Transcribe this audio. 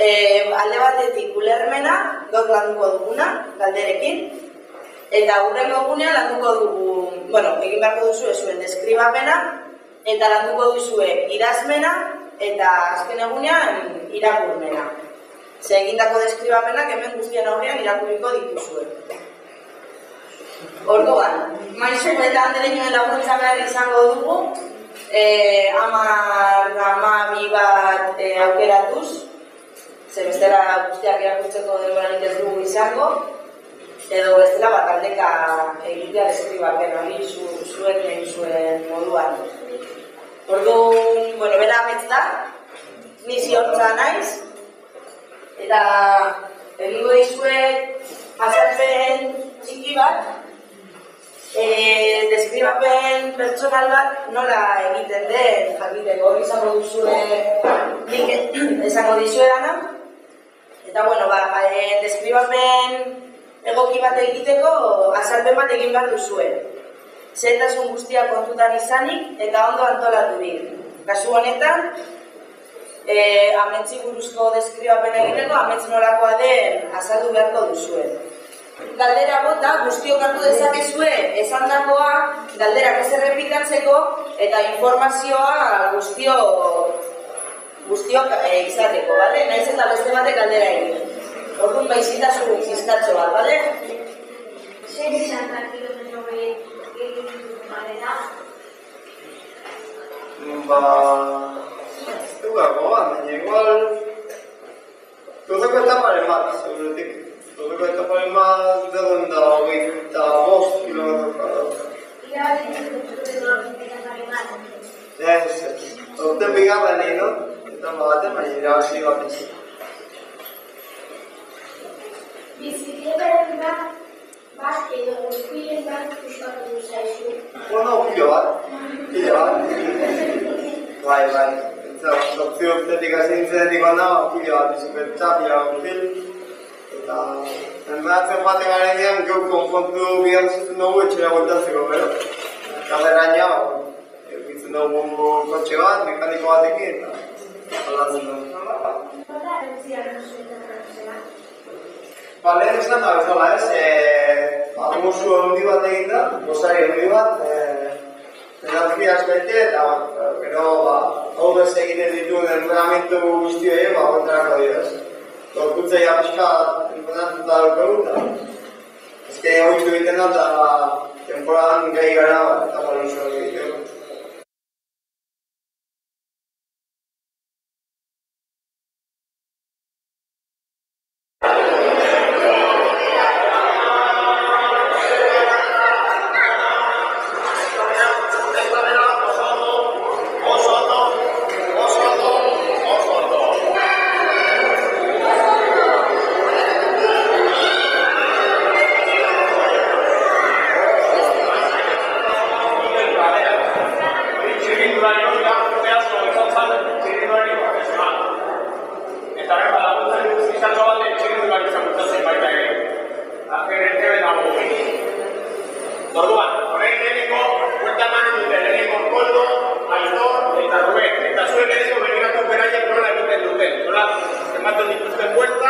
alde batetik ulermena, gaur landuko duguna, galderekin, eta hurrengo egunean landuko dugu, egin beharko duzue zuen deskribapena, eta landuko duzue idazmena, eta azken egunean irakurmena. Ze egindako deskribapenak hemen guztien aurrean irakurriko dituzue. Orduan, maizu eta andereñoen laguntza behar izango dugu, 10-12 bat aukeratuz, ze bestela guztiak irakurtzeko denborarik ez dugu izango, edo bestela bat aldeka egitea deskribapen hori zuek egin zuen moduan. Orduan, bera ametz da, ni ziortza naiz, eta egingo dizuet azalpen txiki bat, deskribapen pertsonal bat nola egiten den jakiteko izango duzue nik esango dizuedana, eta deskribapen egoki bat egiteko azalpen bat egin behar duzue. Zehetasun guztia kontutan izanik eta ondo antolaturik. Kasu honetan, ametsi buruzko deskribapen egiteko amets nolakoa den azaldu beharko duzue. Galdera bota, guztiok hartu dezakezue esandakoa, galderak ez errepikatzeko eta informazioa guztiok izateko, bale? Naiz eta beste batek galdera egin. Orduan baizitasun izkatxo bat, bale? Zer izan da kilometro egin badera? Ez dugako, baina igual tozeko etaparen bat, seguretik. Tozeko etaparen bat degon da 25 kilometro karatu. Ez, orten bigarren egin dut, etapa baten, baina irabazi bat ez. Bizikletaren bat edo guztien bat gustatu zaizu? Pilo bat. Bai. Zortzio urtetik hasi nintzenetik banda, pilo bat bizikleta, pilo bat guztil. Eta enberatzen baten garen dian, geu konfontu bihar zuten dugu etxera bueltatzeko, bero? Eta beraina, egitzen dugu kotxe bat, mekaniko batekin, eta aldatzen dugu. Nola erantziak duzuetan zela? Lehen esan da bezala ez, musu handi bat egin da, gozari handi bat, energia aspekte, eta gero hau bez egiten dituen entrenamentu guztioi, kontrako dira ez. Gorputzei apiska entrenatuta daukagu, eta ezke hoitu egiten da, eta temporadan gai gara, eta paluso egiteko. Ematen dituzten bueltak